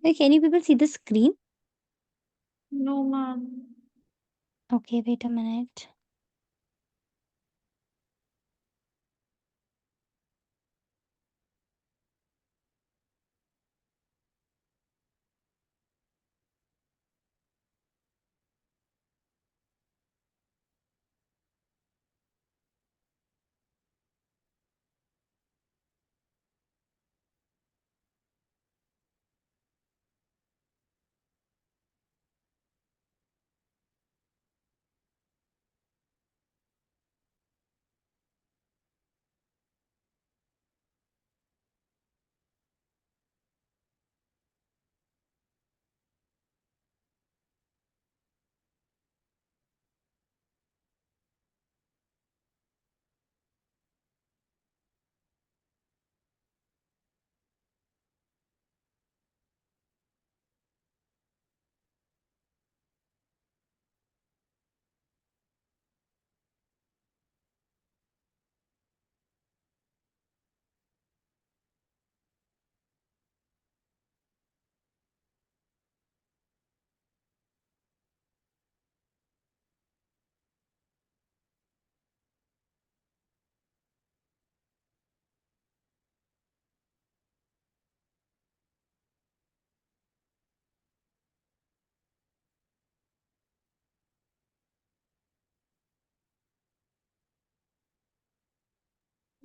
Wait, can you people see the screen? No, ma'am. Okay, wait a minute.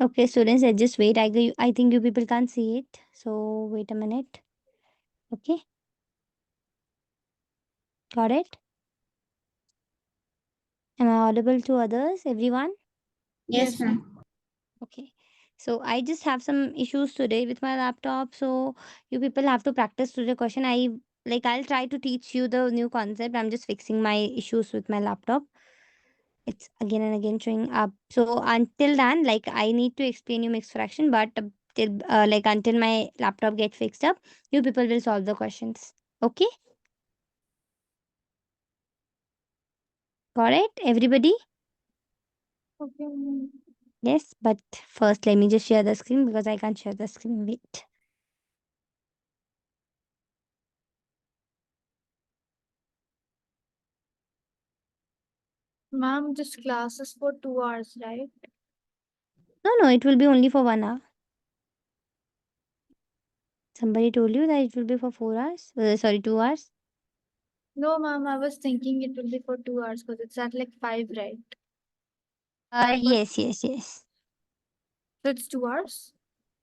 Okay, students, let's just wait. I think you people can't see it. So wait a minute. Okay, got it? Am I audible to others, everyone? Yes, ma'am. Okay. So I just have some issues today with my laptop. So you people have to practice to the question. I'll try to teach you the new concept. I'm just fixing my issues with my laptop. It's again and again showing up. So until then, like I need to explain you mixed fraction, but till like until my laptop get fixed up, you people will solve the questions. Okay? Got it? Everybody? Okay, ma'am. Yes, but first let me just share the screen because I can't share the screen. Wait. Ma'am, this class is for 2 hours, right? No, no, it will be only for 1 hour. Somebody told you that it will be for 4 hours? Sorry, 2 hours? No, ma'am, I was thinking it will be for 2 hours because it's at like 5, right? But Yes, yes, yes. so it's 2 hours?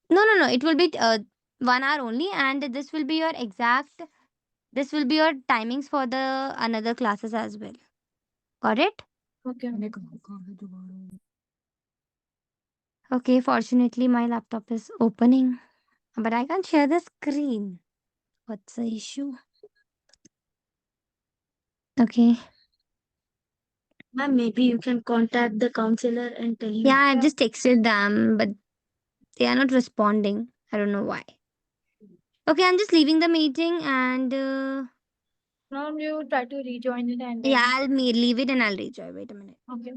No, no, no. It will be 1 hour only, and this will be your timings for the another classes as well. Got it? Okay. Okay, fortunately, my laptop is opening, but I can't share the screen. What's the issue? Okay. Ma'am, maybe you can contact the counselor and tell him. Yeah, I've just texted them, but they are not responding. I don't know why. Okay, I'm just leaving the meeting and Ma'am, you try to rejoin it and yeah, then. leave it and I'll rejoin. Wait a minute. Okay.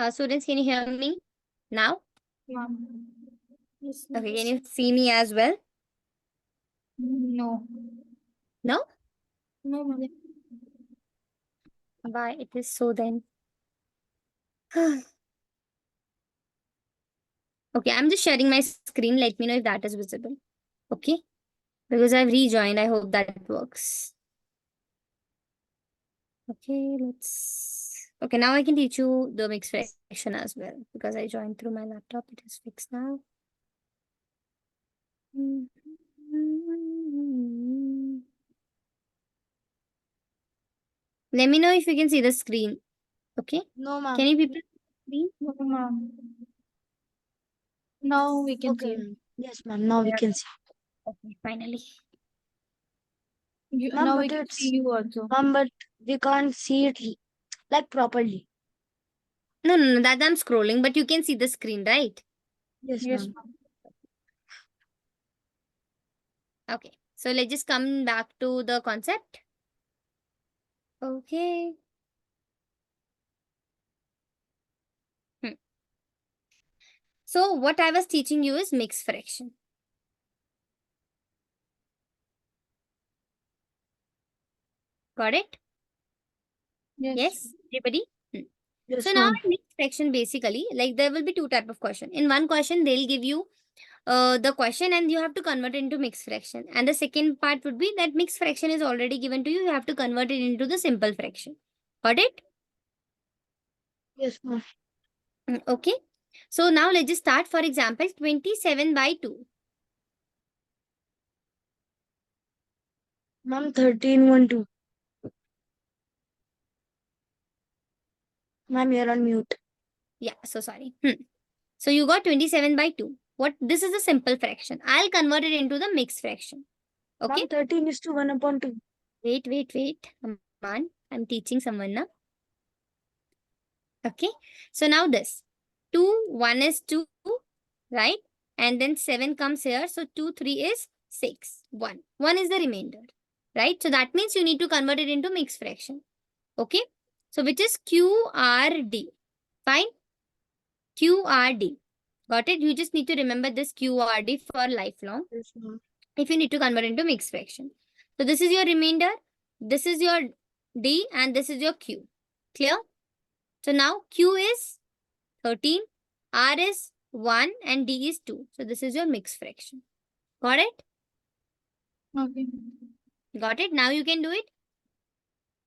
Students, can you hear me now? Ma'am. Yes, Okay, can yes. you see me as well? No. No? No, ma'am. Why it is so then? Okay, I'm just sharing my screen. Let me know if that is visible. Okay, because I've rejoined. I hope that works. Okay, let's. Okay, now I can teach you the mixed fraction as well because I joined through my laptop. It is fixed now. Let me know if you can see the screen. Okay, No, can ma'am. you people see the screen? No, ma'am. Now we can Okay, see. ma'am. Yes, ma'am. Now we Yeah. can see. Okay, finally. You, Ma'am, now we but can see it's you also. ma'am, but we can't see it like properly. No, no, no, that I'm scrolling, but you can see the screen, right? Yes, Yes, ma'am. ma'am. Okay, so let's just come back to the concept. Okay. Hmm. So what I was teaching you is mixed fraction. Got it? Yes. Yes, everybody? Hmm. So Yes, now ma'am. in mixed fraction, basically, like there will be two type of question. In one question, they'll give you the question and you have to convert it into mixed fraction. And the second part would be that mixed fraction is already given to you. You have to convert it into the simple fraction. Got it? Yes, ma'am. Okay. So now let's just start. For example, 27 by 2. Ma'am, 13 1 2. Ma'am, you're on mute. Yeah, so sorry. So you got 27 by 2. What? This is a simple fraction. I'll convert it into the mixed fraction. Okay. Ma'am, 13:1/2. Wait. Come on. I'm teaching someone now. Okay. So now this 2, 1 is 2, right? And then 7 comes here. So 2, 3 is 6, 1. 1 is the remainder, right? So that means you need to convert it into mixed fraction. Okay. So which is QRD. Fine. QRD. Got it? You just need to remember this QRD for lifelong Yes, ma'am. if you need to convert into mixed fraction. So this is your remainder, this is your D, and this is your Q. Clear? So now Q is 13, R is 1, and D is 2. So this is your mixed fraction. Got it? Okay. Got it? Now you can do it.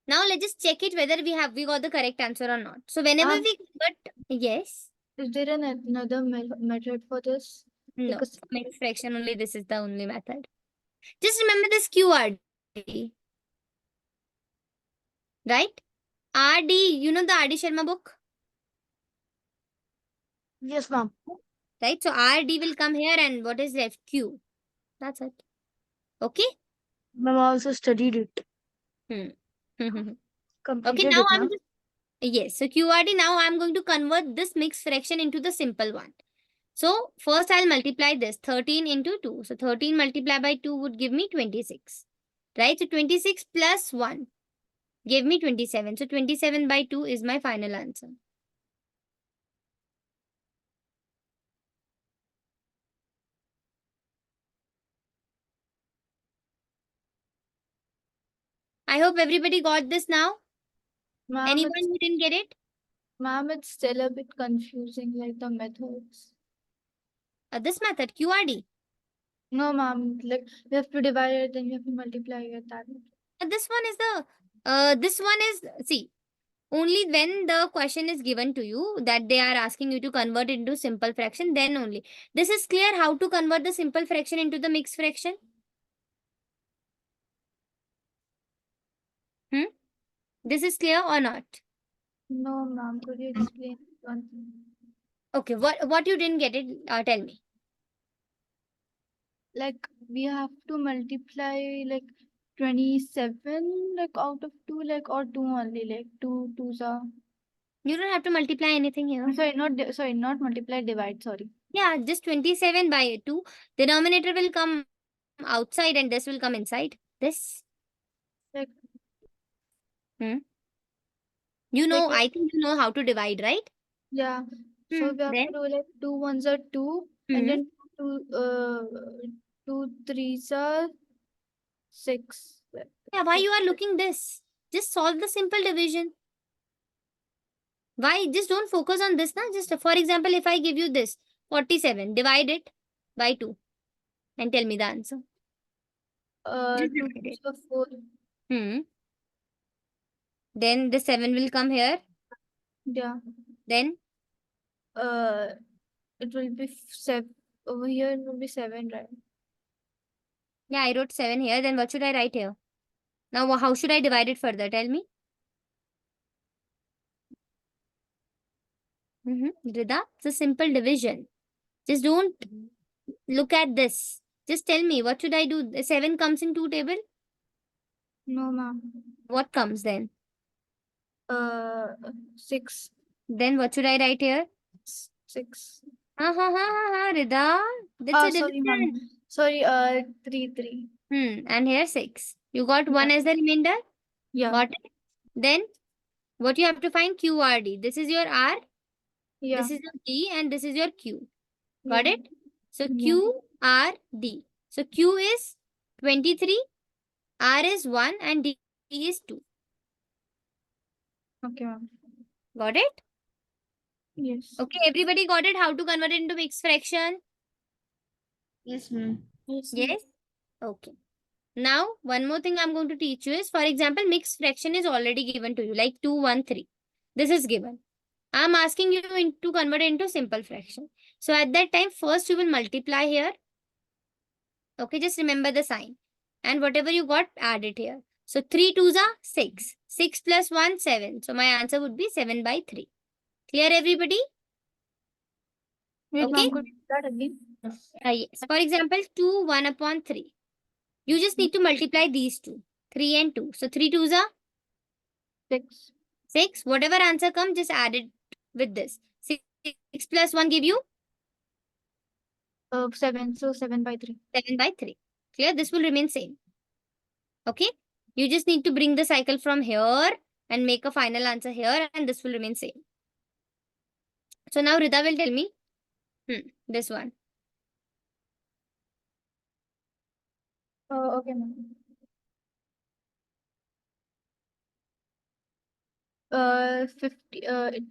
Now let's just check it whether we got the correct answer or not. So whenever Ma'am, we convert, yes, is there another method for this? no, Because mixed fraction only, this is the only method. Just remember this QRD, right? RD, you know the RD Sharma book, Yes, ma'am. right? So RD will come here and what is left? Q. That's it. Okay? Ma'am, I also studied it. Hmm. Okay, Completed now it, I'm ma'am. just, yes. So QRD, now I'm going to convert this mixed fraction into the simple one. So first I'll multiply this 13 into 2. So 13 multiplied by 2 would give me 26. Right? So 26 plus 1 gave me 27. So 27 by 2 is my final answer. I hope everybody got this now. ma'am, Anyone who didn't get it? it's still a bit confusing, like the methods. This method, QRD. No, ma'am, like we have to divide it, then we have to multiply it. That. This one is this one is, see, only when the question is given to you that they are asking you to convert it into simple fraction, then only. This is clear how to convert the simple fraction into the mixed fraction? Hmm? This is clear or not? No, ma'am, could you explain one thing? Okay, what you didn't get it, tell me. Like we have to multiply like 27 like out of 2 like or 2 only like 2 twos are You don't have to multiply anything here. sorry not multiply divide sorry Yeah, just 27 by 2. Denominator will come outside and this will come inside. This. like Hmm? You like know, I think you know how to divide, right? Yeah. So we have Then to do like 2 ones are 2, and hmm. then 2 threes are 6. Yeah, why you are looking this? Just solve the simple division. Why? Just don't focus on this now. Just for example, if I give you this 47, divide it by 2 and tell me the answer. Just 2 divide it. are 4. Hmm. Then the 7 will come here. Yeah. Then, Uh, it will be 7. Over here, it will be 7, right? yeah, I wrote 7 here. Then what should I write here? Now, how should I divide it further? Tell me. Rida, it's a simple division. Just don't look at this. Just tell me, what should I do? The 7 comes in 2 table. No, ma'am. What comes then? 6. Then what should I write here? 6. Rida. That's a Sorry, ma'am. division. Sorry, 3, 3. And here 6. You got Yeah. 1 as the remainder? Yeah. Got it? Then what you have to find? QRD. This is your R, Yeah. this is your D, and this is your Q. Yeah. Got it? So Yeah. QRD. So Q is 23, R is 1, and D is 2. Okay, ma'am. Got it? Yes. Okay, everybody got it? How to convert it into mixed fraction? Yes, ma'am. Yes, ma'am. Yes? Okay. Now, one more thing I'm going to teach you is, for example, mixed fraction is already given to you, like 213. This is given. I'm asking you to convert it into simple fraction. So at that time, first you will multiply here. Okay, just remember the sign. And whatever you got, add it here. So 3 twos are 6. 6 plus 1, 7. So my answer would be 7 by 3. Clear, everybody? Wait, Okay? ma'am, could you do that again? Yes. For example, 2, 1 upon 3. You just need to multiply these two. 3 and 2. So 3 twos are 6. 6. Whatever answer comes, just add it with this. 6 plus 1 give you 7. So 7 by 3. 7 by 3. Clear? This will remain same. Okay? You just need to bring the cycle from here and make a final answer here, and this will remain same. So now Rida will tell me this one. Okay, ma'am. 50,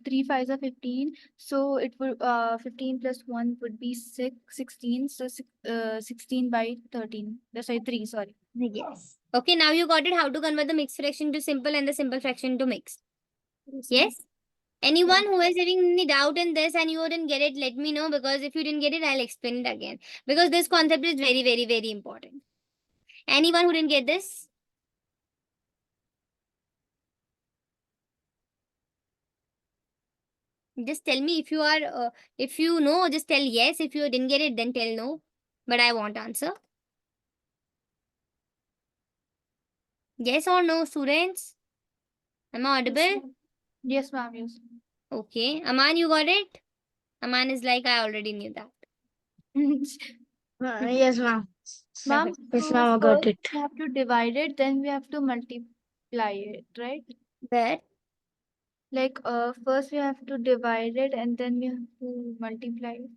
3 fives are 15. So it would 15 plus 1 would be 16. So 16 by 13. Sorry, 3. Sorry. Yes. Okay, now you got it how to convert the mixed fraction to simple and the simple fraction to mixed. Yes, ma'am. Yes? Anyone who is having any doubt in this and you didn't get it, let me know, because if you didn't get it, I'll explain it again. Because this concept is very, very, very important. Anyone who didn't get this? Just tell me if you know, just tell yes. If you didn't get it, then tell no. But I want answer. Yes or no, students? Am I Yes, audible? ma'am. Yes, ma'am. Yes. Okay. Aman, you got it? Aman is like, I already knew that. Yes, ma'am. Ma'am, Yes, so ma'am, I got first it. we have to divide it, then we have to multiply it, right? Where? Like, first we have to divide it and then we have to multiply it.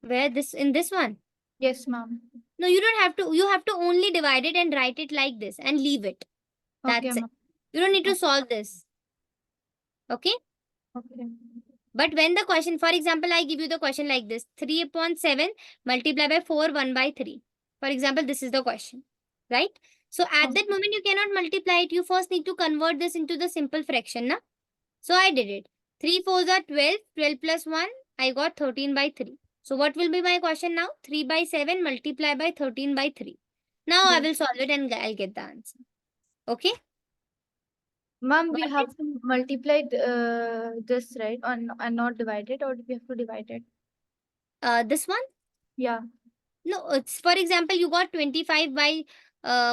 Where this in this one? Yes, ma'am. No, you don't have to. You have to only divide it and write it like this and leave it. Okay, That's it. ma'am. You don't need to Okay. solve this. Okay? Okay. But when the question, for example, I give you the question like this 3 upon 7 multiply by 4, 1 by 3. For example, this is the question, right? So at that Okay. moment, you cannot multiply it. You first need to convert this into the simple fraction. Na? So I did it. 3 fours are 12. 12 plus 1, I got 13 by 3. So what will be my question now? 3 by 7 multiply by 13 by 3. Now I Yes. will solve it and I'll get the answer. Okay? Ma'am, we Got have it? to multiply this, right? And not divide it, or we have to divide it? This one? Yeah. No, it's for example, you got 25 by,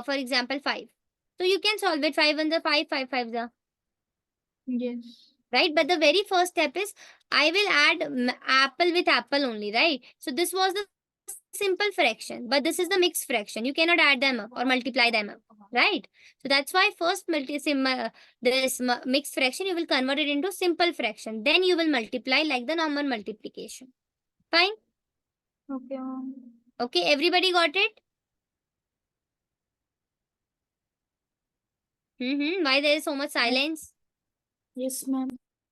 for example, 5. So you can solve it 5 and the 5, 5, 5, Yes. right? But the very first step is I will add apple with apple only, right? So this was the simple simple fraction, but this is the mixed fraction. You cannot add them up or multiply them up, right? So that's why first this mixed fraction, you will convert it into simple fraction. Then you will multiply like the normal multiplication. Fine. Okay, ma'am. Okay, everybody got it? Why there is so much silence? Yes, ma'am.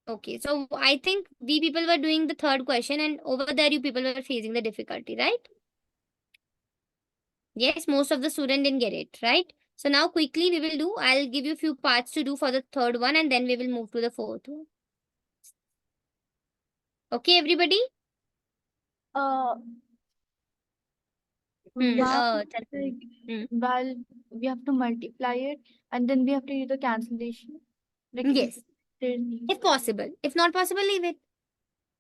Okay, so I think we people were doing the third question, and over there you people were facing the difficulty, right? Yes, most of the student didn't get it, right? So now quickly we will do, I'll give you a few parts to do for the third one, and then we will move to the fourth one. Okay, everybody? Uh, Hmm. While, Tell me. Hmm. while we have to multiply it, and then we have to use the cancellation. Like if Yes, there, if possible. If not possible, leave it.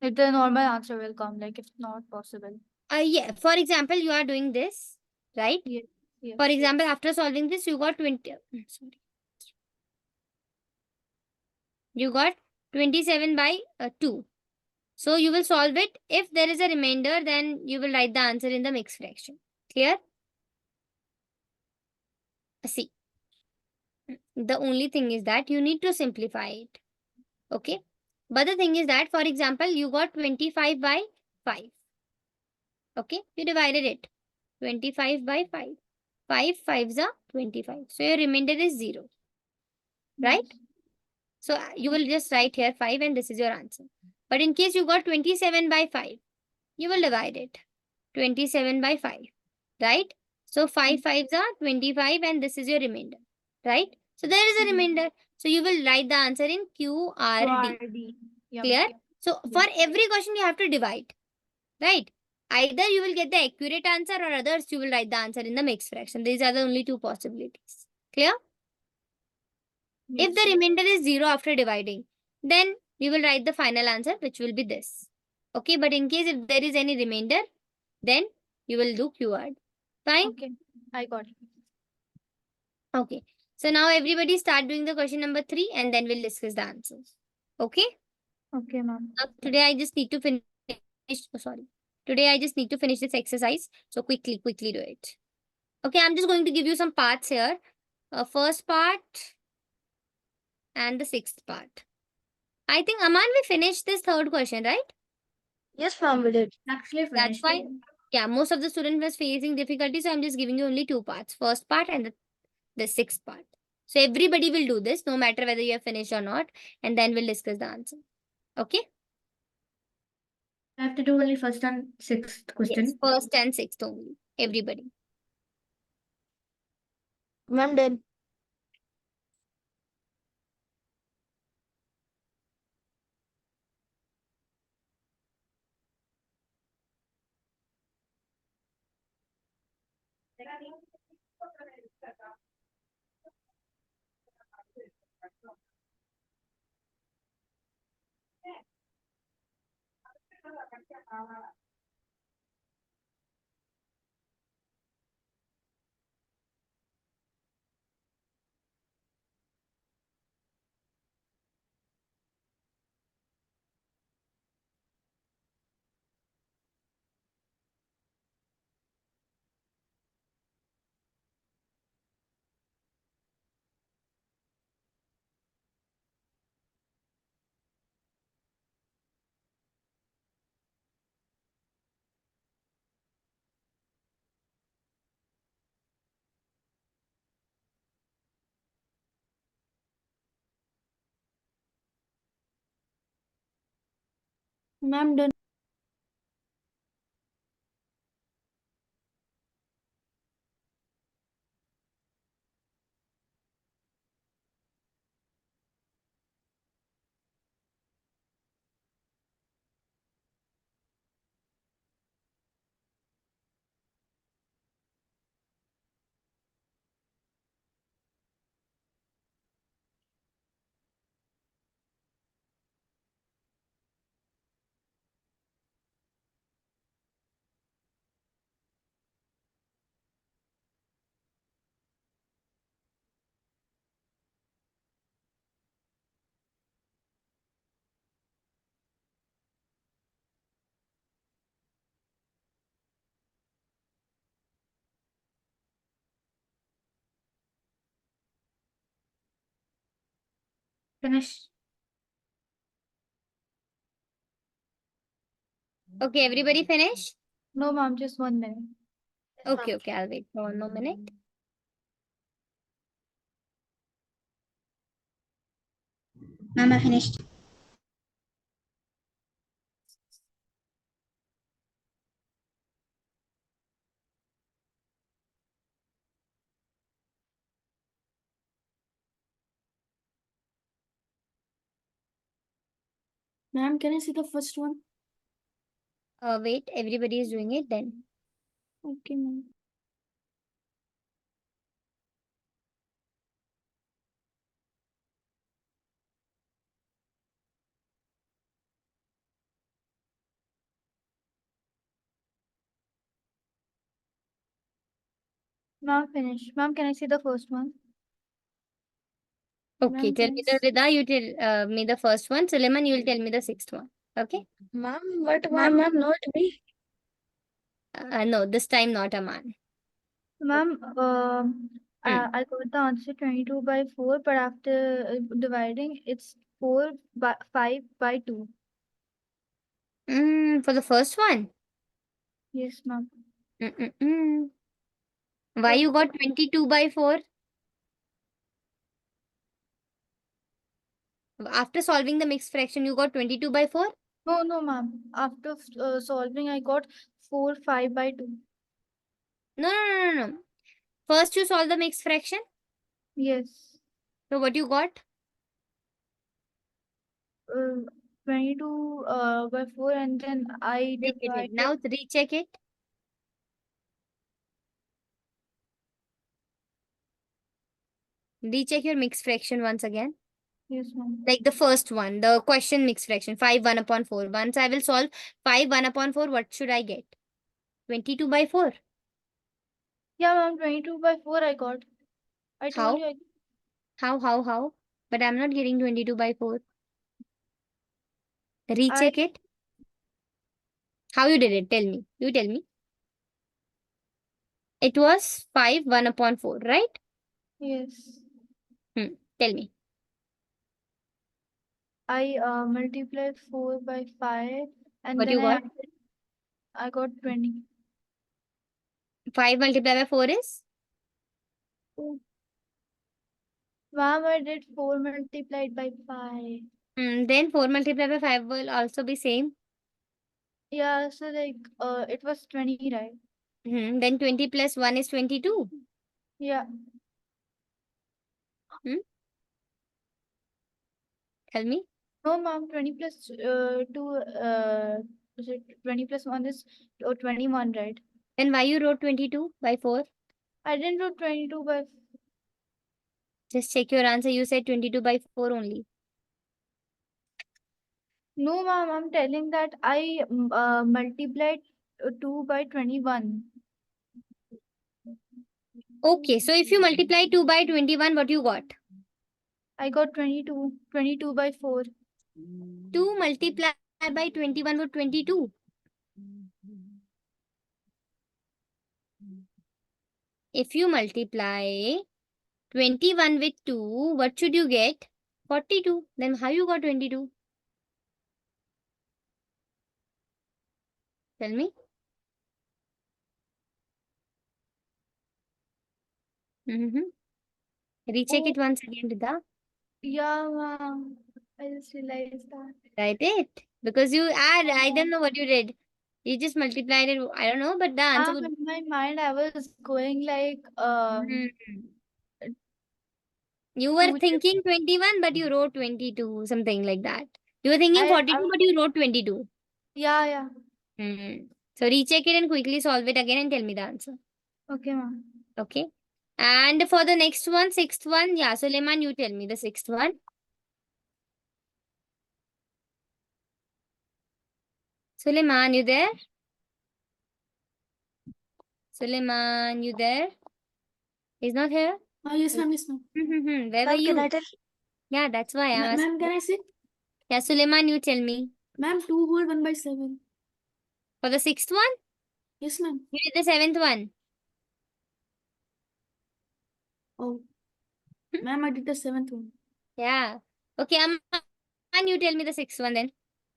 if the normal answer will come, like if not possible. Yeah, for example, you are doing this, right? Yes, For yes. example, after solving this, you got 20. Sorry. You got 27 by 2. So you will solve it. If there is a remainder, then you will write the answer in the mixed fraction. Clear? See, the only thing is that you need to simplify it. Okay. But the thing is that, for example, you got 25 by 5. Okay. You divided it. 25 by 5. 5 fives are 25. So your remainder is 0. Right? Yes. So you will just write here 5 and this is your answer. But in case you got 27 by 5, you will divide it. 27 by 5. Right? So 5 fives are 25 and this is your remainder. Right? So there is a remainder. So you will write the answer in QRD. QRD. Yeah. Clear? So for Yes. every question you have to divide. Right? Either you will get the accurate answer or others you will write the answer in the mixed fraction. These are the only two possibilities. Clear? If Yes. the remainder is 0 after dividing, then we will write the final answer, which will be this. Okay, but in case if there is any remainder, then you will do QRD. Fine? Okay. I got it. Okay. So now everybody start doing the question number 3 and then we'll discuss the answers. Okay? Okay, ma'am. Today I just need to finish. Oh, sorry. Today I just need to finish this exercise. So quickly do it. Okay, I'm just going to give you some parts here. First part and the sixth part. I think Aman, we finished this third question, right? Yes, ma'am, we did. Actually That's finished why, it. yeah, most of the students was facing difficulty. So I'm just giving you only two parts, first part and the sixth part. So everybody will do this, no matter whether you have finished or not, and then we'll discuss the answer. Okay? I have to do only first and sixth Yes, question. first and sixth only. Everybody. Ma'am, done. Ma'am, done. Finish. Okay, everybody finish? No, ma'am, just 1 minute. Okay, okay, I'll wait for 1 more minute. Ma'am, I finished. Ma'am, can I see the first one? Wait, everybody is doing it then. Okay, ma'am. Ma'am, finish. Ma'am, can I see the first one? Okay, Ma'am, tell can I me the Rida, you tell me the first one. Suleiman, you will tell me the sixth one. Okay? Ma'am, what one? Ma'am, Ma'am, not me. No, this time not Aman. ma'am, Hmm. I got the answer 22 by 4, but after dividing, it's 4 by 5 by 2. For the first one. Yes, ma'am. Mm-mm-mm. Why What? you got 22 by 4? After solving the mixed fraction, you got 22 by 4? No, no, ma'am. After solving, I got 4 5 by 2. No, no, no, no, no. First you solve the mixed fraction. Yes. So what you got? Uh, 22 by 4, and then I Check it. divided. Now recheck it. Recheck your mixed fraction once again. Yes, ma'am. Like the first one, the question mixed fraction, 5 1 upon 4. Once I will solve 5 1 upon 4, what should I get? 22 by 4. Yeah, ma'am, 22 by 4 I got. I told How? you. How? But I'm not getting 22 by 4. I Recheck it. How you did it? Tell me. You tell me. It was 5 1 upon 4, right? yes. Tell me. I multiplied 4 by 5, and What then you got? I got 20. 5 multiplied by 4 is? Oh, ma'am, I did 4 multiplied by 5. Then 4 multiplied by 5 will also be same. Yeah, so like it was 20, right? Then 20 plus 1 is 22. Yeah. Hmm? Tell me. No, ma'am, 20 plus 2, is it 20 plus 1 is 21, right? Then why you wrote 22 by 4? I didn't do 22 by. Just check your answer. You said 22 by 4 only. No, ma'am, I'm telling that I multiplied 2 by 21. Okay, so if you multiply 2 by 21, what you got? I got 22 by 4. 2 multiplied by 21 would 22. If you multiply 21 with 2, what should you get? 42. Then how you got 22? Tell me. Mm-hmm. Recheck Oh, it once again, Rida. yeah, ma'am. I just realized that. Write it. Because you add, I don't Um, know what you did. You just multiplied it. I don't know, but the answer would in my mind, I was going like Hmm. You were two. thinking 21, but you wrote 22, something like that. You were thinking I 42, but you wrote 22. yeah, yeah. Hmm. So recheck it and quickly solve it again and tell me the answer. Okay, ma'am. Okay. And for the next one, sixth one, yeah, Suleiman, you tell me the sixth one. Suleiman, you there? Suleiman, you there? He's not here? Oh, yes, ma'am, yes, ma'am. Where were Ma'am, can you? I tell? Yeah, that's why I'm Ma'am, asking. can I say? Yeah, Suleiman, you tell me. Ma'am, 2 whole 1 by 7. For the sixth one, Yes, ma'am. you did the seventh one. Oh, ma'am, I did the 7th one. Yeah. Okay, Aman, you tell me the sixth one then.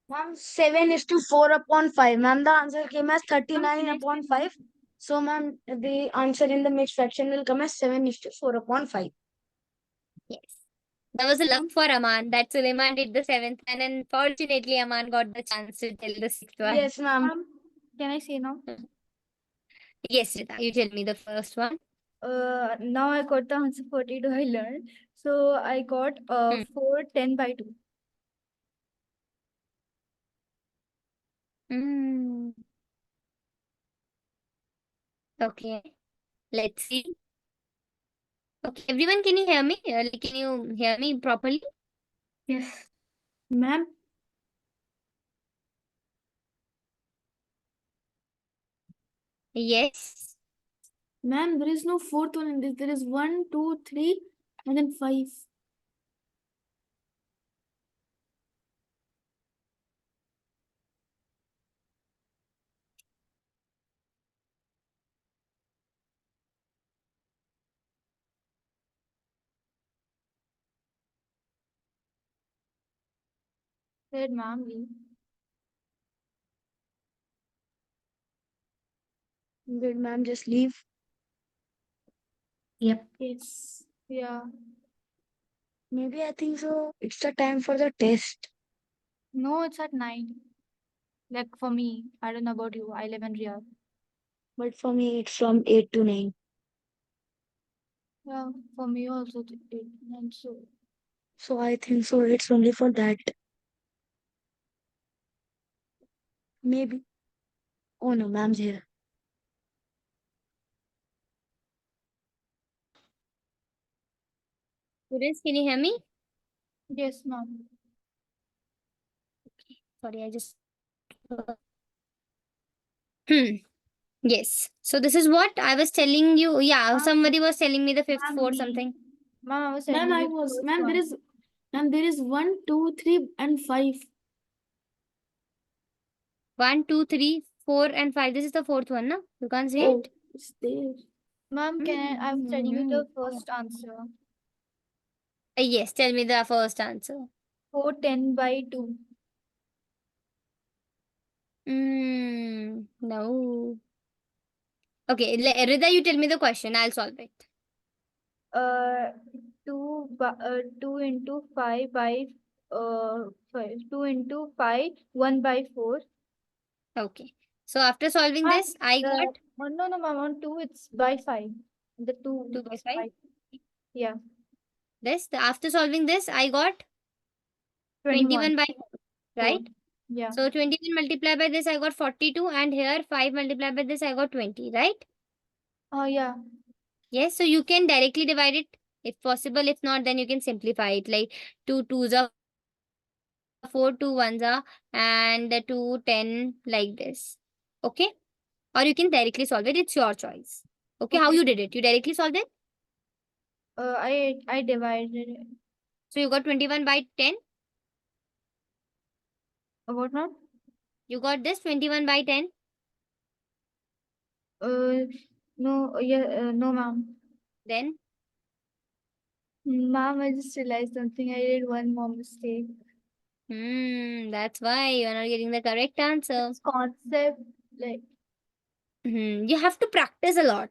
Ma'am, 7:4/5. Ma'am, the answer came as Ma'am, 39 can I upon say 5. So, ma'am, the answer in the mixed fraction will come as 7:4/5. Yes. That was a luck ma'am? for Aman that Suleiman did the seventh one, and unfortunately, Aman got the chance to tell the sixth one. Yes, ma'am. Ma'am, can I say now? Yes, Rita, you tell me the first one. Now I got the answer 42 I learned. So I got Hmm. 4 10/2. Mm. Okay, let's see. Okay, everyone, can you hear me? Can you hear me properly? Yes. Ma'am, Yes. ma'am, there is no fourth one in this. There is 1, 2, 3, and then 5. Said ma'am, leave. Did ma'am just leave? Yep. Yes. Yeah. Maybe I think so. It's the time for the test. No, it's at 9. Like for me, I don't know about you. I live in Riyadh. But for me, it's from 8 to 9. Yeah, for me also it did. And so So I think so. It's only for that. Maybe. Oh no, ma'am's here. Students, can you hear me? yes, ma'am. Sorry, I just. Hmm. Yes. So this is what I was telling you. Yeah, Ma'am, somebody was telling me the fifth, ma'am, fourth, me. something. Ma'am, I was Ma'am, telling I you the was. first Ma'am, one. there is 1, 2, 3, and 5. 1, 2, 3, 4, and 5. This is the fourth one, no? You can't see Oh, it? it's there. Ma'am, I was telling you Mm-hmm. the first answer. Yes, tell me the first answer. 4 10/2. No. Okay, Rida, you tell me the question. I'll solve it. Uh, 2 into 5 by 2 into 5, 1/4. Okay. So after solving Ma'am, this, I got no, no, ma'am, on 2 it's by 5. The 2 2 by is 5. 5. Yeah, This. After solving this, I got 21. 21 by 4, 4. right? Yeah. So 21 multiplied by this, I got 42. And here 5 multiplied by this, I got 20, right? Oh, yeah. Yes, so you can directly divide it if possible. If not, then you can simplify it like 2 twos are 4, 2 ones are, and the 2, 10 like this. Okay? Or you can directly solve it. It's your choice. Okay, how Okay. you did it? You directly solved it? I divided it. So you got 21 by 10. What, ma'am? You got this 21 by 10. Uh, no, yeah, no, ma'am. Then, Ma'am, I just realized something. I did one more mistake. that's why you are not getting the correct answer. It's concept, like, You have to practice a lot.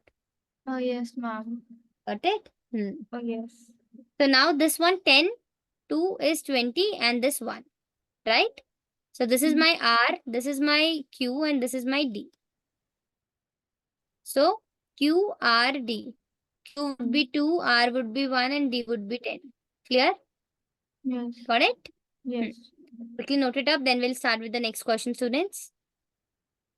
oh, yes, ma'am. Got it? Oh, yes. So now this one 10, 2 is 20, and this one, right? So this is Mm. my R, this is my Q, and this is my D. So Q, R, D. Q would be 2, R would be 1, and D would be 10. Clear? Yes. Got it? Hmm. Yes. Quickly note it up, then we'll start with the next question, students.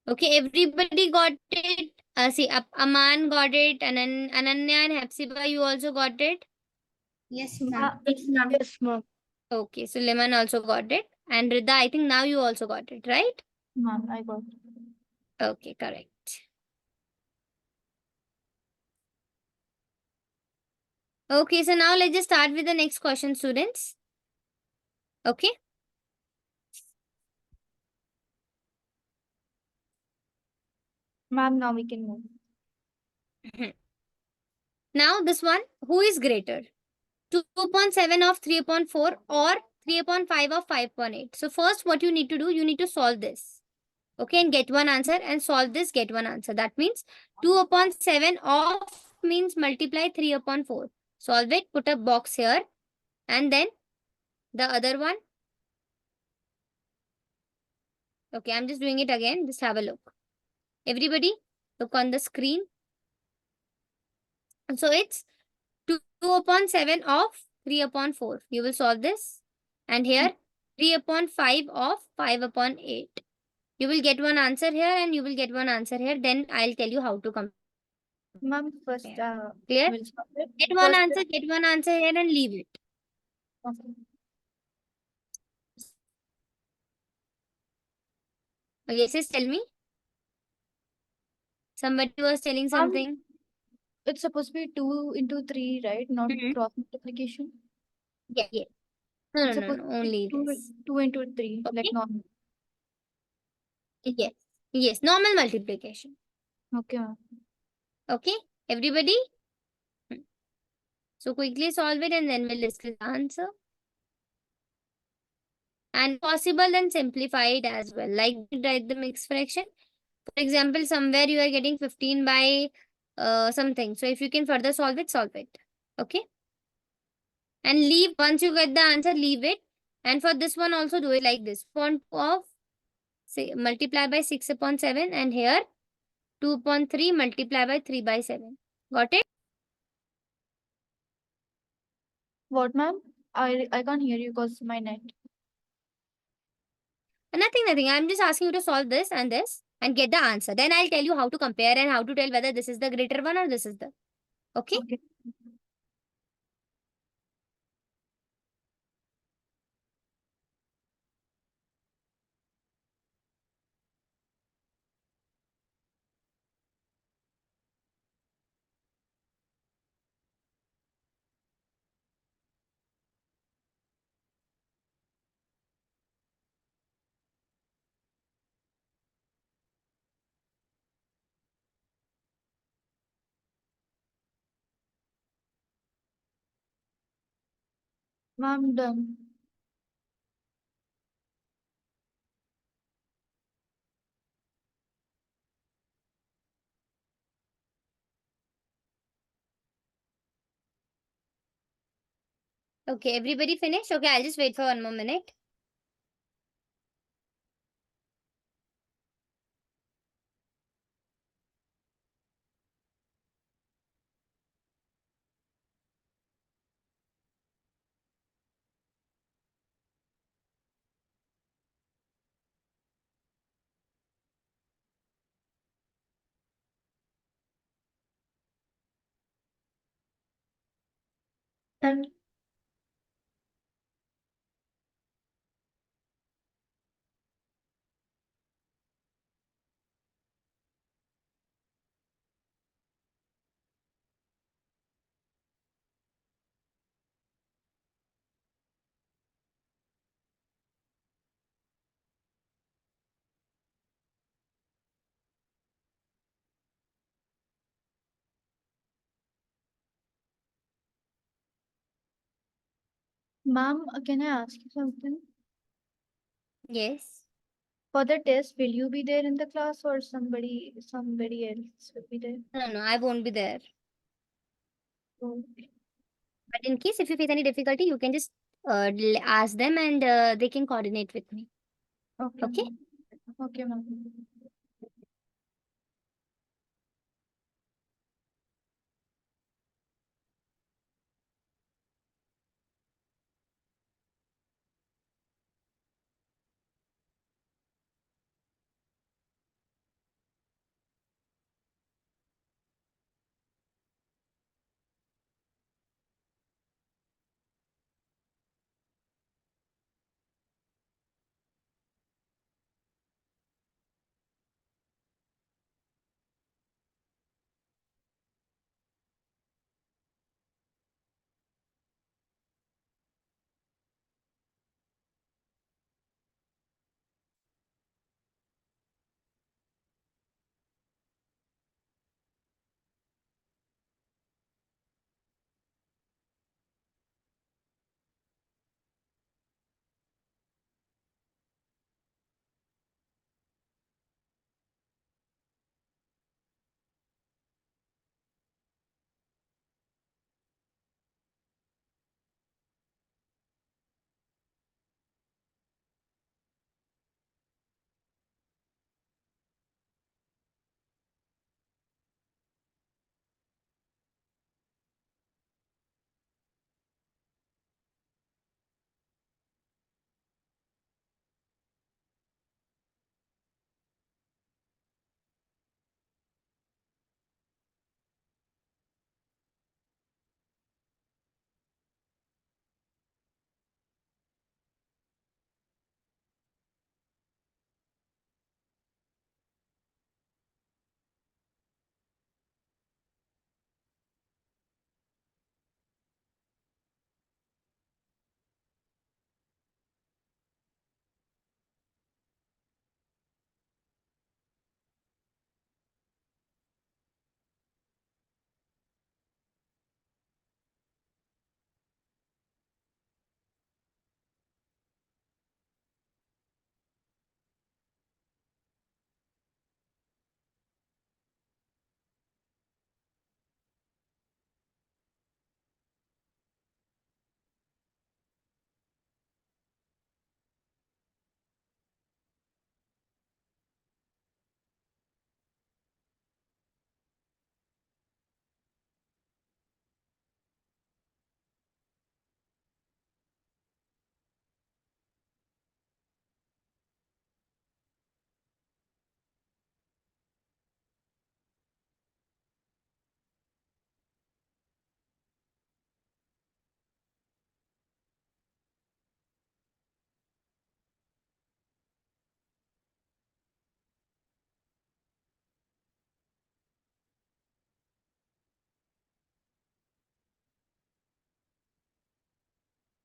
Okay, everybody got it. See, Aman got it, and then Ananya and Hepzibah, you also got it. Yes, ma'am. Ma'am, Yes, ma'am. Yes, ma'am. Okay, so Lemon also got it. And Rida, I think now you also got it, right? ma'am, I got. Okay, correct. Okay, so now let's just start with the next question, students. Okay. Ma'am, now we can move. Now this one, who is greater? 2/7 of 3/4 or 3/5 of 5/8. So first what you need to do, you need to solve this. Okay, and get one answer, and solve this, get one answer. That means 2/7 of means multiply 3/4. Solve it, put a box here, and then the other one. Okay, I'm just doing it again. Just have a look. Everybody, look on the screen. So it's 2/7 of 3/4. You will solve this. And here 3/5 of 5/8. You will get one answer here and you will get one answer here. Then I'll tell you how to compare. Ma'am, first, Clear? we'll stop it. Get First, one answer here and leave it. okay. Okay, sis, tell me. Somebody was telling Ma'am, something. it's supposed to be 2 into 3, right? Not Mhm. cross multiplication. Yeah, yeah. No, It's no, no, supposed no. to be Only 2, this. 2 into 3, like Okay? normal. Yes. Yes. Normal multiplication. Okay, ma'am. Okay? Everybody? Hmm. So quickly solve it and then we'll discuss the answer. And possible, then simplify it as well. Like write the mixed fraction. For example, somewhere you are getting 15 by something. So if you can further solve it, solve it. Okay? And leave, once you get the answer, leave it. And for this one also do it like this. Point of say multiply by 6/7, and here 2/3 multiply by 3/7. Got it? What, ma'am? I can't hear you because my net. Nothing, nothing. I'm just asking you to solve this and get the answer. Then I'll tell you how to compare and how to tell whether this is the greater one or this is the. Okay? Okay. Ma'am, done. Okay, everybody finished? Okay, I'll just wait for one more minute. Done. Ma'am, can I ask you something? Yes. For the test, will you be there in the class or somebody else will be there? No, no, I won't be there. Okay. But in case if you face any difficulty, you can just ask them and they can coordinate with me. Okay, Okay? ma'am. Okay, ma'am.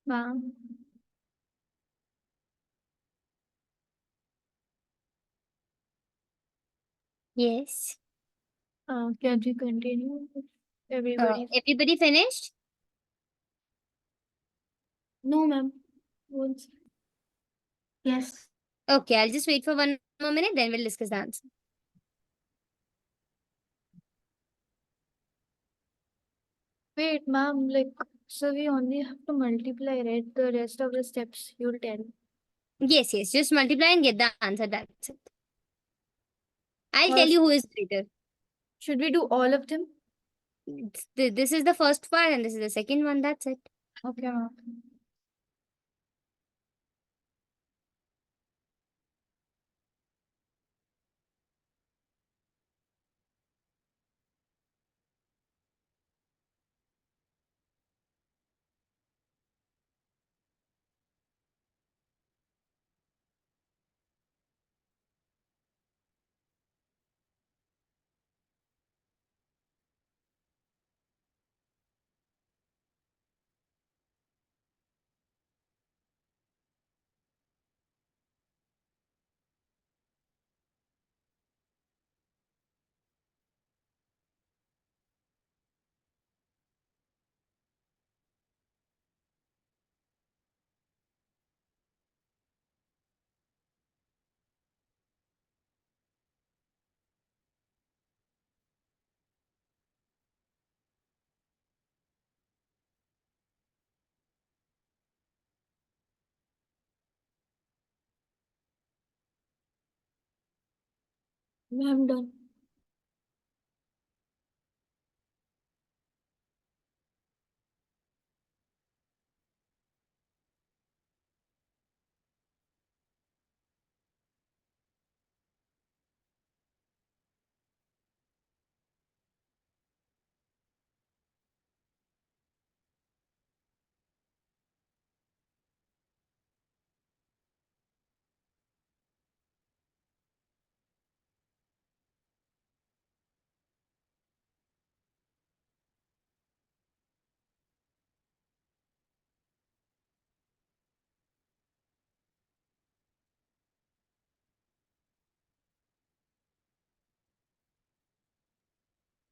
Ma'am. Yes. Can we continue? Everybody. Everybody finished? No, ma'am. Once. Yes. Okay, I'll just wait for one more minute, then we'll discuss the answer. Wait, ma'am, like, so we only have to multiply, right? The rest of the steps you'll tell. Yes, yes. Just multiply and get the answer. That's it. I'll Or tell you who is greater. should we do all of them? This is the first part and this is the second one. That's it. Okay, ma'am. Ma'am, done.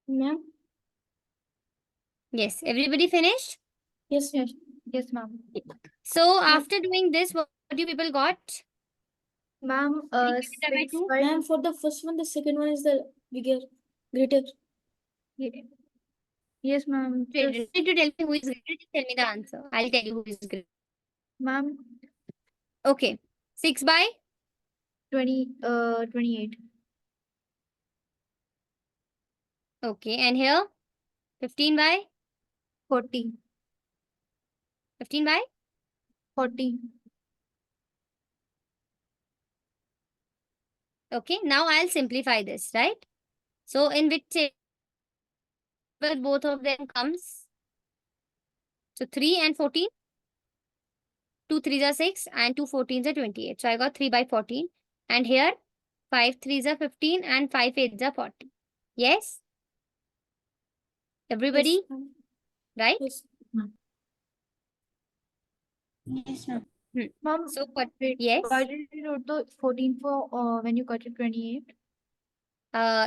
Ma'am? Yes. Everybody finished? Yes, Yes, yes, ma'am. So after doing this, what you people got? Ma'am, 3 6 by 2? by ma'am, for the first one, the second one is the bigger, greater. Yes, ma'am. You don't need to tell me who is greater. Just tell me the answer. I'll tell you who is greater. Ma'am, Okay. 6 by 28. okay. And here 15 by 40. 15 by 40. okay. Now I'll simplify this, right? So in which table both of them comes? So 3 and 14. 2 3s are 6 and 2 14s are 28. So I got 3 by 14. And here 5 3s are 15 and 5 8s are 40. Yes? Yes, Everybody? ma'am. Right? Yes, ma'am. Yes, ma'am. Hmm. Ma'am, So what? wait, why Yes. did you wrote the 14 for when you got to 28?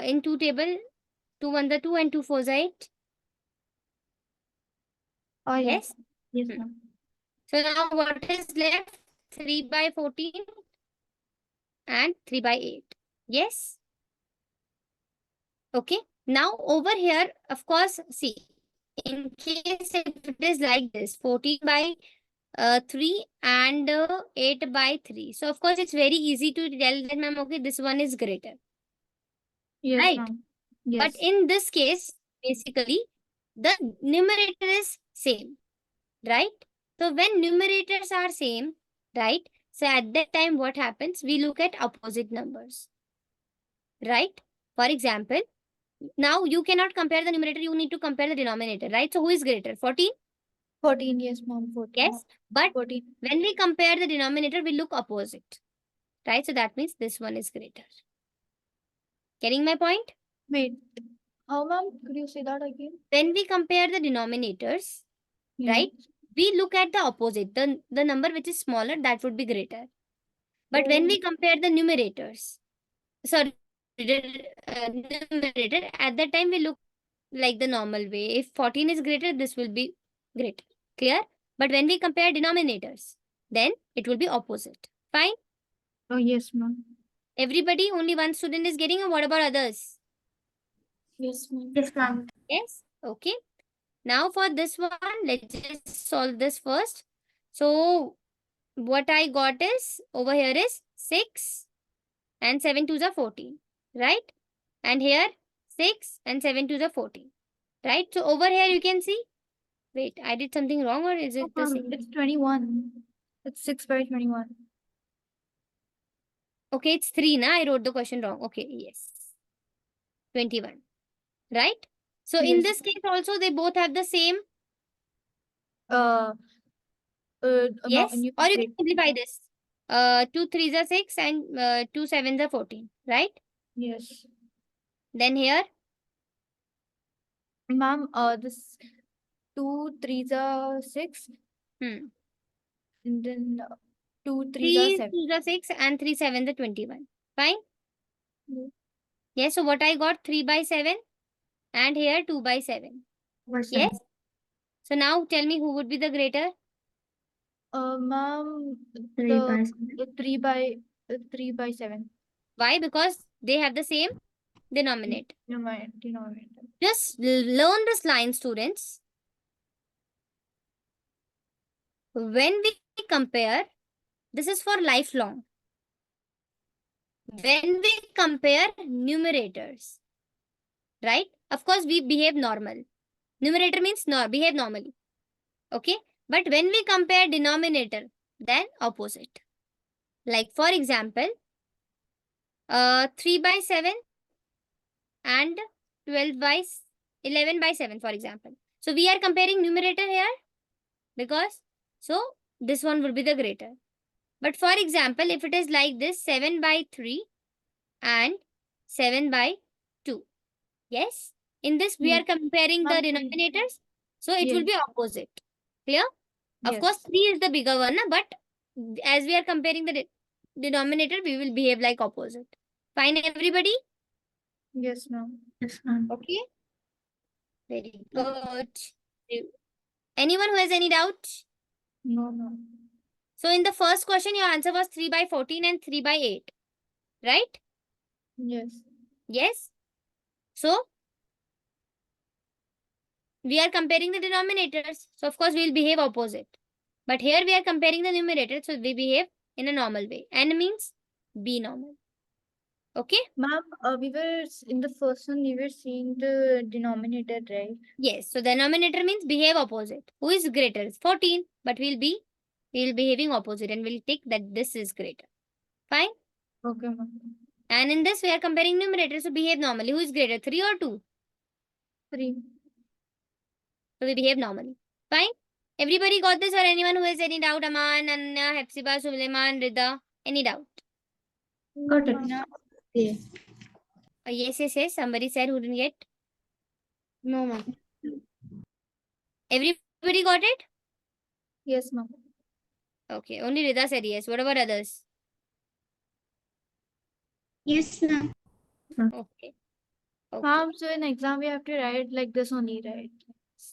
In 2 table, 2 1s are 2 and 2 4s are 8. Oh, yeah. Yes? Yes, Hmm. ma'am. So now what is left? 3 by 14 and 3 by 8. Yes? Okay. Now over here, of course, see, in case if it is like this, 14 by 3 and 8 by 3. So of course, it's very easy to tell that, ma'am, okay, this one is greater, Yes, right? ma'am. But Yes. in this case, basically, the numerator is same, right? So when numerators are same, right? So at that time, what happens? We look at opposite numbers, right? For example, now you cannot compare the numerator, you need to compare the denominator, right? So who is greater? 14? 14, yes, ma'am. 14. Yes. But 14. when we compare the denominator, we look opposite, right? So that means this one is greater. Getting my point? Wait. How, ma'am? Could you say that again? When we compare the denominators, Yes. right? we look at the opposite. The number which is smaller, that would be greater. But when we compare the numerators, sorry, numerator, at that time we look like the normal way. If 14 is greater, this will be greater. Clear? But when we compare denominators, then it will be opposite. Fine? Oh, yes, ma'am. Everybody, only one student is getting, or what about others? Yes, ma'am. Yes, ma'am. Yes? Okay. Now for this one, let's just solve this first. So what I got is, over here is 6 and 7 twos are 14, right? And here 6 and 7 twos are 14, right? So over here you can see, wait, I did something wrong, or is it the same? It's 21. It's 6 by 21. Okay, it's 3, na? I wrote the question wrong. Okay, yes. 21, right? So in Yes. this case also, they both have the same, Uh, yes? you Or you can wait. simplify this. 2 threes are 6 and 2 sevens are 14, right? Yes. Then here, Ma'am, this 2 threes are 6, hmm, and then 2 threes are 3 7. twos are 6 and 3 sevens are 21. Fine? Yes. Yes, so what I got, 3 by 7 and here 2 by 7. Yes? So now tell me who would be the greater? Ma'am, 3 by the 7. 3 by 7. Why? Because they have the same denominator. Denominator. Just learn this line, students. When we compare, this is for lifelong. When we compare numerators, right? Of course, we behave normal. Numerator means behave normally. Okay? But when we compare denominator, then opposite. Like for example, 3 by 7 and 12 by 11 by 7, for example. So we are comparing numerator here, because so this one would be the greater. But for example, if it is like this, 7 by 3 and 7 by 2. Yes? In this, we Yes. are comparing the Ma'am, denominators. So it will yes. be opposite. Clear? Of course, Yes. 3 is the bigger one, but as we are comparing the denominator, we will behave like opposite. Fine, everybody? Yes, ma'am. Yes, ma'am. Okay. Very good. Anyone who has any doubt? No, no. So in the first question, your answer was 3 by 14 and 3 by 8. Right? Yes. Yes? So we are comparing the denominators. So of course, we will behave opposite. But here we are comparing the numerators. So we behave in a normal way. N means be normal. Okay? Ma'am, in the first one, we were seeing the denominator, right? Yes. So denominator means behave opposite. Who is greater? It's 14. But we'll behaving opposite, and we'll take that this is greater. Fine? Okay, ma'am. And in this, we are comparing numerators. So behave normally. Who is greater? 3 or 2? 3. So we behave normally. Fine? Everybody got this, or anyone who has any doubt? Aman, Ananya, Hepzibah, Suleiman, Rida. Any doubt? Got it. No. Yeah. Yes, yes, yes. Somebody said who didn't get. No, ma'am. Everybody got it? Yes, ma'am. Okay. Only Rida said yes. What about others? Yes, ma'am. Okay. Okay. Ma'am, so in exam, we have to write like this only, right?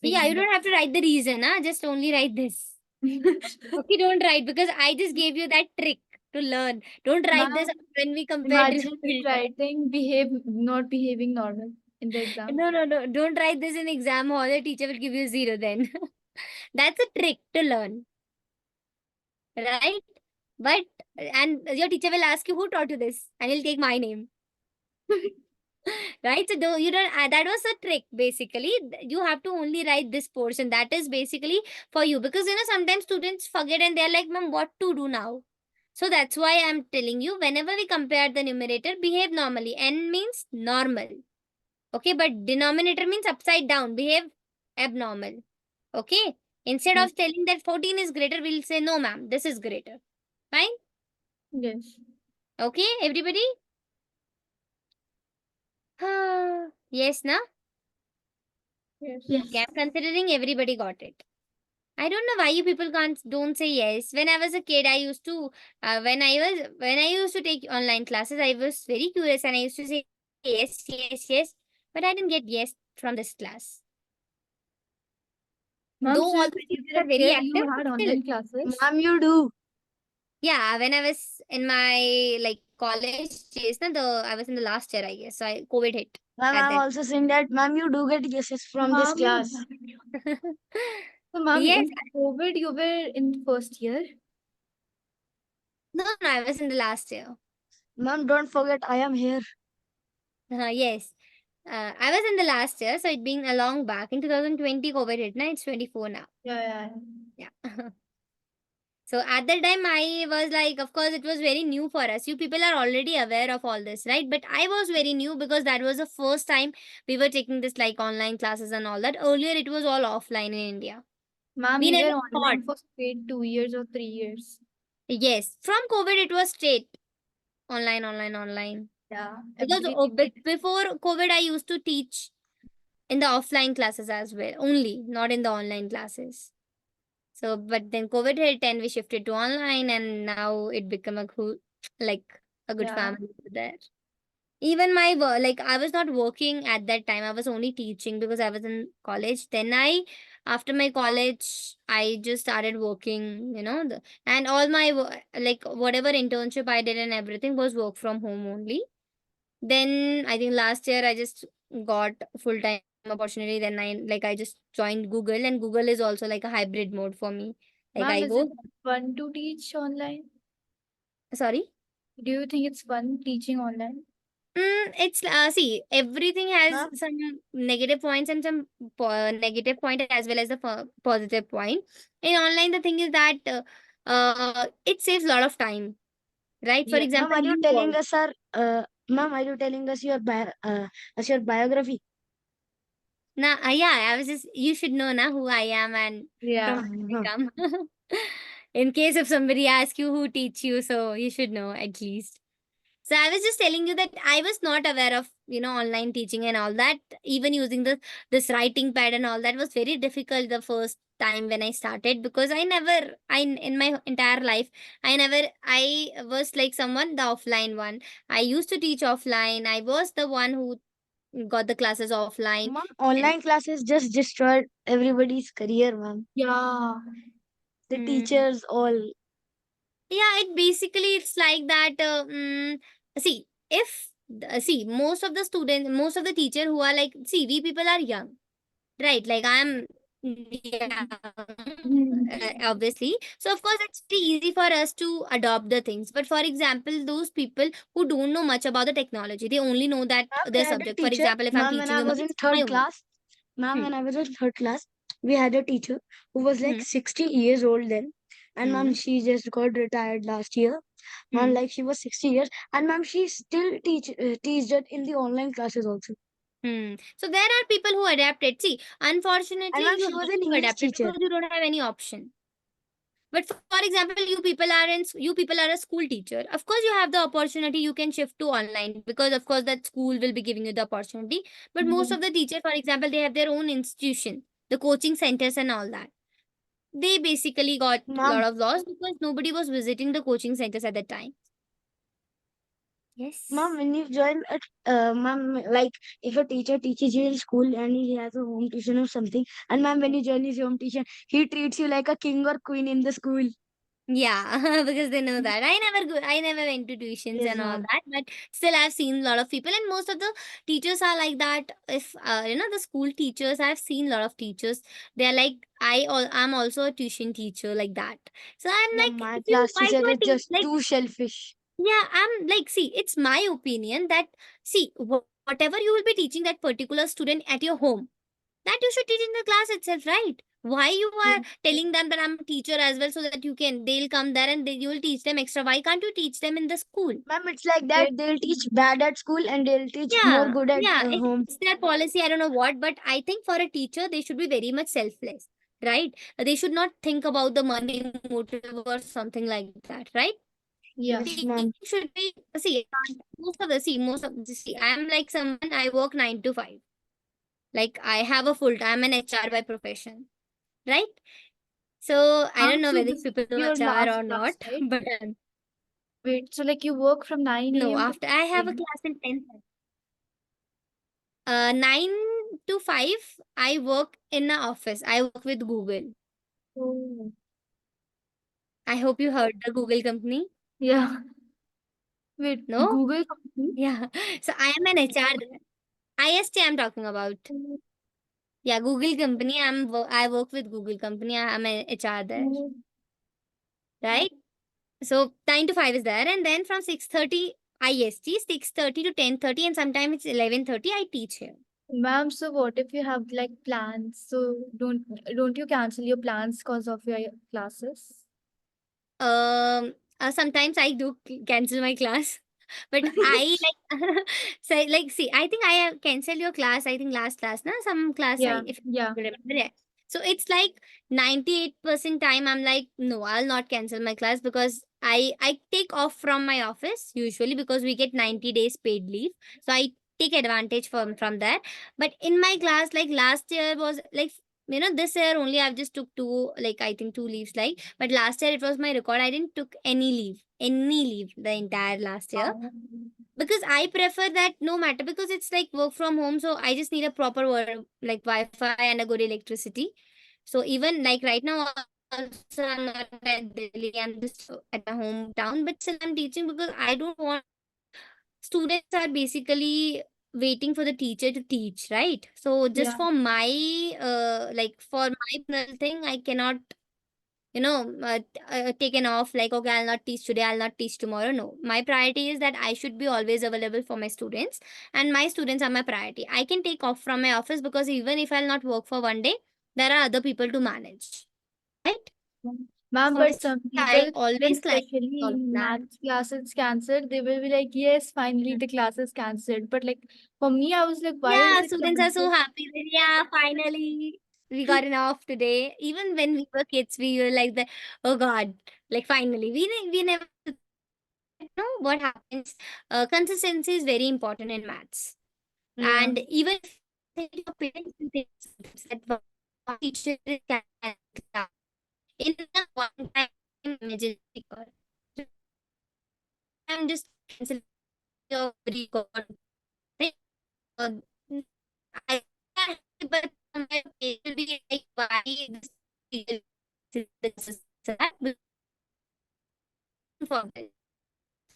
Yeah, you don't have to write the reason, huh? Just only write this. Okay, don't write, because I just gave you that trick to learn. Don't write this Ma'am, when we compare imagine denominator. writing not behaving normal in the exam. No, no, no. Don't write this in exam hall. The teacher will give you 0 then. That's a trick to learn. Right? But, and your teacher will ask you who taught you this, and he'll take my name. Right? So you don't, that was a trick basically. You have to only write this portion. That is basically for you, because sometimes students forget and they're like, ma'am, what to do now? So that's why I'm telling you, whenever we compare the numerator, behave normally. N means normal. Okay, but denominator means upside down, behave abnormal. Okay, instead of telling that 14 is greater, we'll say, no, ma'am, this is greater. Fine? Yes. Okay, everybody? Yes, na? Yes. Yes. Okay, I'm considering everybody got it. I don't know why you people don't say yes. When I was a kid, I used to when I used to take online classes, I was very curious and I used to say yes, yes, yes, but I didn't get yes from this class. Ma'am, Though so all when the you students were are a very kid, active, you but had still, online classes? Ma'am, you do. yeah. When I was in my like college days, na, I was in the last year, I guess. So COVID hit Ma'am, at I'm that. also saying that, ma'am, you do get yeses from this Ma'am, class. so ma'am, Yes, in COVID, you were in first year. no, no, I was in the last year. Ma'am, don't forget I am here. Yes. I was in the last year, so it being a long back. In 2020, COVID hit, na? It's 24 now. Yeah, Yeah. So at that time, I was like, of course, it was very new for us. You people are already aware of all this, right? But I was very new because that was the first time we were taking this like online classes and all that. Earlier, it was all offline in India. ma'am, We we never were thought. online for straight 2 years or 3 years. Yes, from COVID, it was straight online, online, online. Yeah, Because everything. before COVID, I used to teach in the offline classes as well, only, not in the online classes. So, but then COVID hit and we shifted to online, and now it became a cool, like a good Yeah. family over there. Even my work, like I was not working at that time. I was only teaching because I was in college. Then after my college, I just started working. And all my like whatever internship I did and everything was work from home only. Then I think last year I just got full time opportunity. Then I just joined Google, and Google is also like a hybrid mode for me. Like Ma'am, I is it go, fun to teach online? sorry. Do you think it's fun teaching online? It's see, everything has Ma'am, some negative points and some negative point as well as the positive point. In online, the thing is that it saves a lot of time, right? For Yeah. ma'am, example, are you you telling work. us, sir? Ma'am, are you telling us as your biography? Nah, yeah, I was just, you should know na who I am and from Yeah. where I come. In case if somebody asks you who teach you, so you should know at least. So I was just telling you that I was not aware of online teaching and all that. Even using this writing pad and all that was very difficult the first time when I started, because I in my entire life I was like someone the offline one. I used to teach offline. I was the one who got the classes offline. Ma'am, And online classes just destroyed everybody's career, ma'am. Yeah. The mm, teachers all. yeah, it's like that. See, if see most of the students, most of the teacher who are like, see, we people are young, right? Like I'm young, obviously. So of course it's very easy for us to adopt the things. But for example, those people who don't know much about the technology, they only know that Ma'am, we their had a subject. For teacher. example, if I'm Ma'am, when teaching I you was in maths, I third only. class, ma'am, Hmm. when I was in third class, we had a teacher who was like Hmm. 60 years old then. And ma'am, Hmm. she just got retired last year. Ma'am, Hmm. like she was 60 years. And ma'am, she still teaches it in the online classes also. Hmm. So there are people who adapt it. See, And unfortunately, ma'am, you she was have an to English adapt it teacher. because you don't have any option. But for example, you people are a school teacher. Of course, you have the opportunity. You can shift to online because, of course, that school will be giving you the opportunity. But most of the teachers, for example, they have their own institution, the coaching centers and all that. They basically got a lot Ma'am, of loss because nobody was visiting the coaching centers at that time. ma'am, Yes. when you join at, ma'am, like if a teacher teaches you in school and he has a home tuition or something, and ma'am, when you join his home tuition, he treats you like a king or queen in the school. Yeah, because they know that. I never went to tuitions Yes, and all ma'am. that, but still I've seen a lot of people, and most of the teachers are like that. If the school teachers, I've seen a lot of teachers. They're like, I'm also a tuition teacher like that. So I'm Ma'am, like, my if you class why teacher you are is just like, too selfish. yeah, I'm like, see, it's my opinion that, see, whatever you will be teaching that particular student at your home, that you should teach in the class itself, right? Why you are telling them that I'm a teacher as well, so that they'll come there and you will teach them extra? Why can't you teach them in the school? Ma'am, it's like Yeah. that. They'll teach bad at school and they'll teach more Yeah, good at yeah, home. it's their policy. I don't know what, but I think for a teacher, they should be very much selfless, right? They should not think about the money motive or something like that, right? Yeah. Yes, See, ma'am. should be see most of the I'm like someone, I work 9 to 5. Like I have a full time an HR by profession, right? So I don't know So whether this is people know your HR last or class, not, right? but Wait, so like you work from 9 no, a.m. to after I 5 have a a.m. class in 10. 9 to 5, I work in the office. I work with Google. Oh, I hope you heard the Google company. yeah. Wait, No? Google company? Yeah. So I am an HR there. IST I'm talking about. Yeah, Google company. I work with Google company. I'm an HR there, Oh, right? So 9 to 5 is there, and then from 6:30 IST, 6:30 to 10:30, and sometimes it's 11:30. I teach here. ma'am, so what if you have like plans? So don't you cancel your plans because of your classes? Sometimes I do cancel my class, but I like so like see. I think I have canceled your class. I think last class, na some class Yeah, I if yeah. you remember it. So it's like 98% time I'm like no, I'll not cancel my class because I take off from my office usually because we get 90 days paid leave. So I take advantage from that. But in my class, like last year was like this year only I've just took two, like I think two leaves, like, but last year it was my record. I didn't took any leave the entire last year Oh. because I prefer that no matter, because it's like work from home, so I just need a proper like Wi-Fi and a good electricity. So even like right now also I'm not at Delhi, I'm just at my hometown, but still I'm teaching because I don't want, students are basically waiting for the teacher to teach, right? So just Yeah. for my like for my personal thing, I cannot taken off like okay, I'll not teach today, I'll not teach tomorrow. No, my priority is that I should be always available for my students, and my students are my priority. I can take off from my office because even if I'll not work for one day, there are other people to manage, right? Ma'am, So but it's some I people, when always clarify especially all of in that. maths classes cancelled, they will be like, yes, finally the class is cancelled. But like for me, I was like, why is Yeah, it students are so cancelled? happy that yeah, finally we got an off today. Even when we were kids, we were like the oh god, like finally we never what happens. Consistency is very important in maths, Yeah. and even if your parents will think sometimes that one teacher can in a one time emergency call. I'm just canceling your record. Right? Uh, I but my parents will be like, why this teacher is that? But for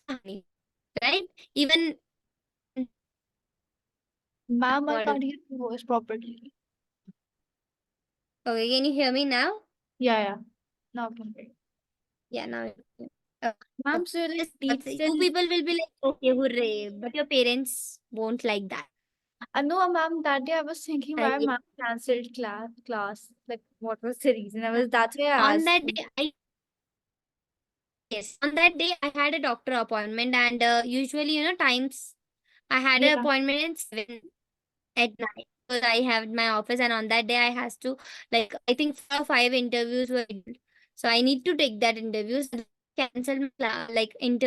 funny, right? Even Ma'am, I what is can't hear your voice properly. okay? Can you hear me now? Yeah, yeah. Now I can hear you. Yeah, now. Uh, Ma'am, so like just teach you till people will be like, okay, hooray! But your parents won't like that. I know, ma'am, that day I was thinking And why ma'am cancelled class. Like what was the reason? I was that's why I on asked that you. day, on that day I had a doctor appointment, and usually times I had an Yeah. appointment in 7 at night because I have my office, and on that day I has to, like, I think 4 or 5 interviews were scheduled. So I need to take that interviews, cancel my like interview